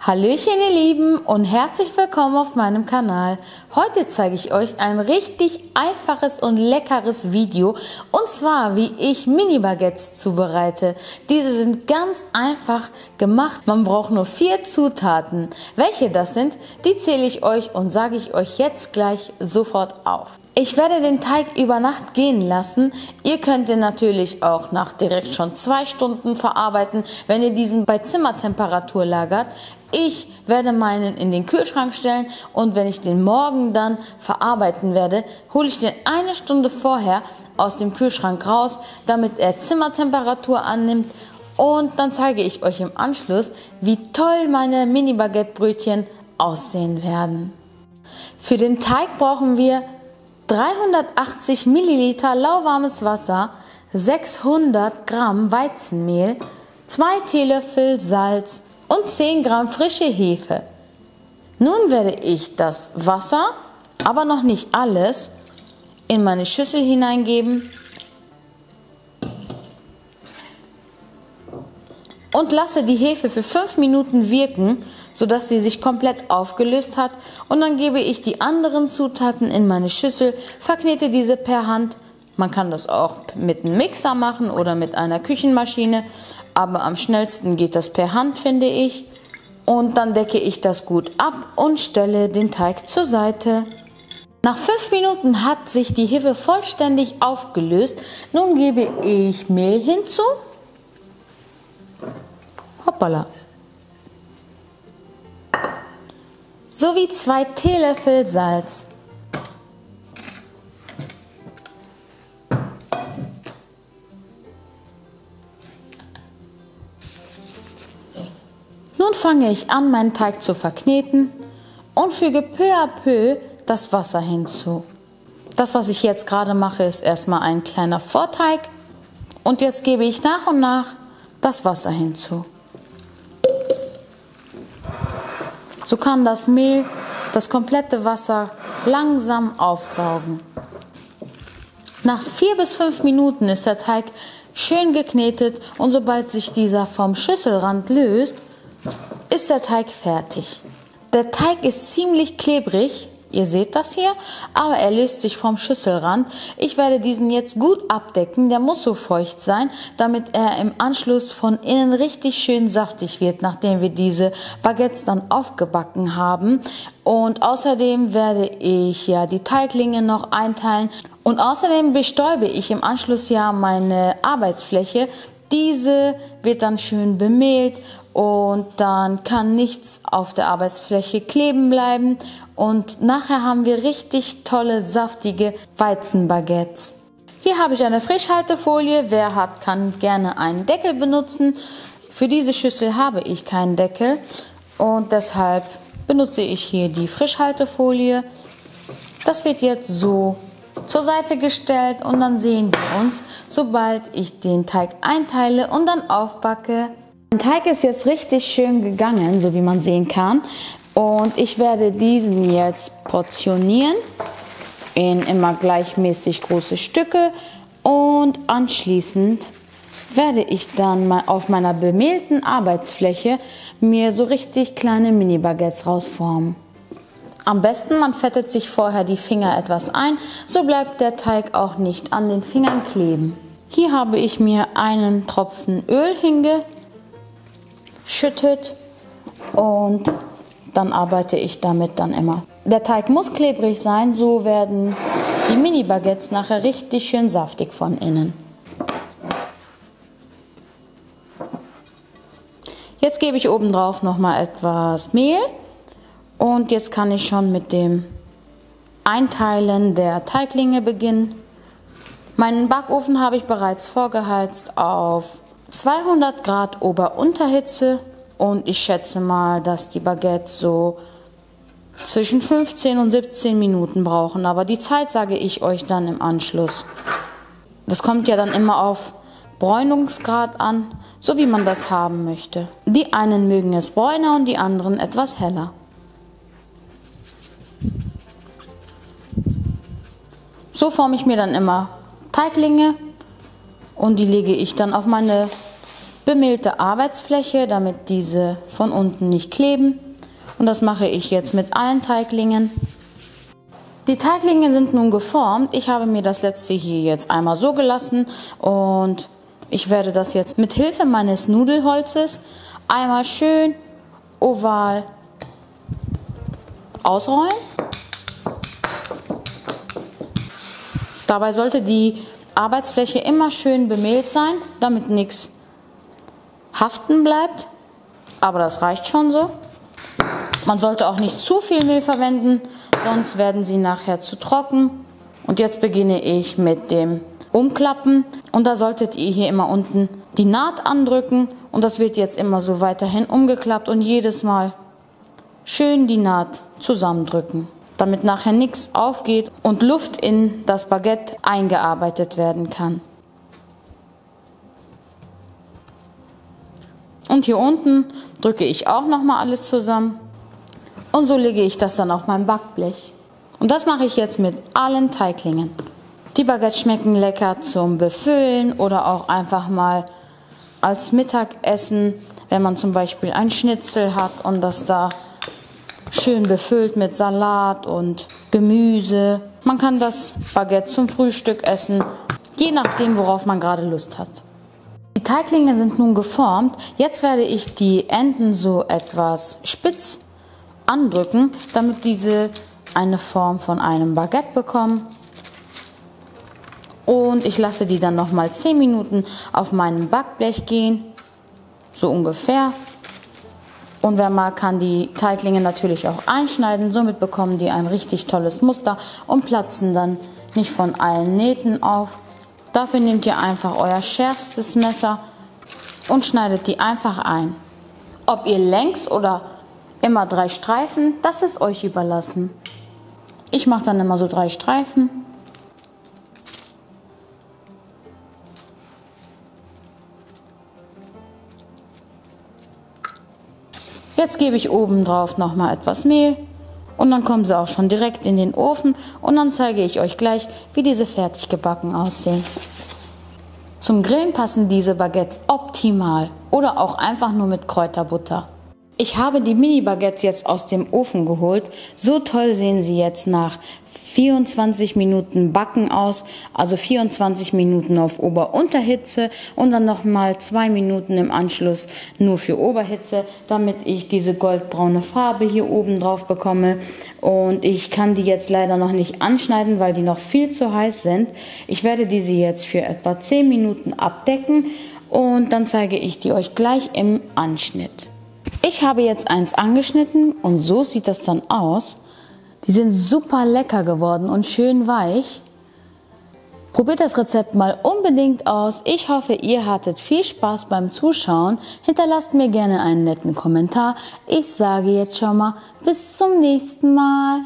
Hallöchen ihr Lieben und herzlich willkommen auf meinem Kanal. Heute zeige ich euch ein richtig einfaches und leckeres Video und zwar wie ich Mini-Baguettes zubereite. Diese sind ganz einfach gemacht, man braucht nur 4 Zutaten. Welche das sind, die zähle ich euch und sage ich euch jetzt gleich sofort auf. Ich werde den Teig über Nacht gehen lassen. Ihr könnt ihn natürlich auch nach direkt schon 2 Stunden verarbeiten, wenn ihr diesen bei Zimmertemperatur lagert. Ich werde meinen in den Kühlschrank stellen und wenn ich den morgen dann verarbeiten werde, hole ich den 1 Stunde vorher aus dem Kühlschrank raus, damit er Zimmertemperatur annimmt und dann zeige ich euch im Anschluss, wie toll meine Mini-Baguette-Brötchen aussehen werden. Für den Teig brauchen wir 380 Milliliter lauwarmes Wasser, 600 Gramm Weizenmehl, 2 Teelöffel Salz und 10 Gramm frische Hefe. Nun werde ich das Wasser, aber noch nicht alles, in meine Schüssel hineingeben und lasse die Hefe für 5 Minuten wirken, sodass sie sich komplett aufgelöst hat. Und dann gebe ich die anderen Zutaten in meine Schüssel, verknete diese per Hand. Man kann das auch mit einem Mixer machen oder mit einer Küchenmaschine, aber am schnellsten geht das per Hand, finde ich. Und dann decke ich das gut ab und stelle den Teig zur Seite. Nach 5 Minuten hat sich die Hefe vollständig aufgelöst. Nun gebe ich Mehl hinzu. Hoppala. Sowie 2 Teelöffel Salz. Nun fange ich an, meinen Teig zu verkneten und füge peu à peu das Wasser hinzu. Das, was ich jetzt gerade mache, ist erstmal ein kleiner Vorteig und jetzt gebe ich nach und nach das Wasser hinzu. So kann das Mehl das komplette Wasser langsam aufsaugen. Nach 4 bis 5 Minuten ist der Teig schön geknetet und sobald sich dieser vom Schüsselrand löst, ist der Teig fertig. Der Teig ist ziemlich klebrig, ihr seht das hier, aber er löst sich vom Schüsselrand. Ich werde diesen jetzt gut abdecken, der muss so feucht sein, damit er im Anschluss von innen richtig schön saftig wird, nachdem wir diese Baguettes dann aufgebacken haben. Und außerdem werde ich ja die Teiglinge noch einteilen und außerdem bestäube ich im Anschluss ja meine Arbeitsfläche. Diese wird dann schön bemehlt und dann kann nichts auf der Arbeitsfläche kleben bleiben und nachher haben wir richtig tolle, saftige Weizenbaguettes. Hier habe ich eine Frischhaltefolie, wer hat, kann gerne einen Deckel benutzen. Für diese Schüssel habe ich keinen Deckel und deshalb benutze ich hier die Frischhaltefolie. Das wird jetzt so zur Seite gestellt und dann sehen wir uns, sobald ich den Teig einteile und dann aufbacke. Der Teig ist jetzt richtig schön gegangen, so wie man sehen kann. Und ich werde diesen jetzt portionieren in immer gleichmäßig große Stücke. Und anschließend werde ich dann mal auf meiner bemehlten Arbeitsfläche mir so richtig kleine Mini-Baguettes rausformen. Am besten, man fettet sich vorher die Finger etwas ein, so bleibt der Teig auch nicht an den Fingern kleben. Hier habe ich mir einen Tropfen Öl hingeschüttet und dann arbeite ich damit dann immer. Der Teig muss klebrig sein, so werden die Mini-Baguettes nachher richtig schön saftig von innen. Jetzt gebe ich oben drauf nochmal etwas Mehl. Und jetzt kann ich schon mit dem Einteilen der Teiglinge beginnen. Meinen Backofen habe ich bereits vorgeheizt auf 200 Grad Ober-Unterhitze und ich schätze mal, dass die Baguettes so zwischen 15 und 17 Minuten brauchen, aber die Zeit sage ich euch dann im Anschluss. Das kommt ja dann immer auf Bräunungsgrad an, so wie man das haben möchte. Die einen mögen es bräuner und die anderen etwas heller. So forme ich mir dann immer Teiglinge und die lege ich dann auf meine bemehlte Arbeitsfläche, damit diese von unten nicht kleben. Und das mache ich jetzt mit allen Teiglingen. Die Teiglinge sind nun geformt. Ich habe mir das letzte hier jetzt einmal so gelassen und ich werde das jetzt mit Hilfe meines Nudelholzes einmal schön oval ausrollen. Dabei sollte die Arbeitsfläche immer schön bemehlt sein, damit nichts haften bleibt. Aber das reicht schon so. Man sollte auch nicht zu viel Mehl verwenden, sonst werden sie nachher zu trocken. Und jetzt beginne ich mit dem Umklappen. Und da solltet ihr hier immer unten die Naht andrücken. Und das wird jetzt immer so weiterhin umgeklappt und jedes Mal schön die Naht zusammendrücken, damit nachher nichts aufgeht und Luft in das Baguette eingearbeitet werden kann. Und hier unten drücke ich auch nochmal alles zusammen und so lege ich das dann auf mein Backblech. Und das mache ich jetzt mit allen Teiglingen. Die Baguettes schmecken lecker zum Befüllen oder auch einfach mal als Mittagessen, wenn man zum Beispiel ein Schnitzel hat und das da schön befüllt mit Salat und Gemüse. Man kann das Baguette zum Frühstück essen, je nachdem, worauf man gerade Lust hat. Die Teiglinge sind nun geformt. Jetzt werde ich die Enden so etwas spitz andrücken, damit diese eine Form von einem Baguette bekommen. Und ich lasse die dann nochmal 10 Minuten auf meinem Backblech gehen, so ungefähr. Und wer mag, kann die Teiglinge natürlich auch einschneiden. Somit bekommen die ein richtig tolles Muster und platzen dann nicht von allen Nähten auf. Dafür nehmt ihr einfach euer schärfstes Messer und schneidet die einfach ein. Ob ihr längs oder immer 3 Streifen, das ist euch überlassen. Ich mache dann immer so 3 Streifen. Jetzt gebe ich oben drauf nochmal etwas Mehl und dann kommen sie auch schon direkt in den Ofen und dann zeige ich euch gleich, wie diese fertig gebacken aussehen. Zum Grillen passen diese Baguettes optimal oder auch einfach nur mit Kräuterbutter. Ich habe die Mini-Baguettes jetzt aus dem Ofen geholt. So toll sehen sie jetzt nach 24 Minuten Backen aus. Also 24 Minuten auf Ober-Unterhitze und dann nochmal 2 Minuten im Anschluss nur für Oberhitze, damit ich diese goldbraune Farbe hier oben drauf bekomme. Und ich kann die jetzt leider noch nicht anschneiden, weil die noch viel zu heiß sind. Ich werde diese jetzt für etwa 10 Minuten abdecken und dann zeige ich die euch gleich im Anschnitt. Ich habe jetzt eins angeschnitten und so sieht das dann aus. Die sind super lecker geworden und schön weich. Probiert das Rezept mal unbedingt aus. Ich hoffe, ihr hattet viel Spaß beim Zuschauen. Hinterlasst mir gerne einen netten Kommentar. Ich sage jetzt schon mal bis zum nächsten Mal.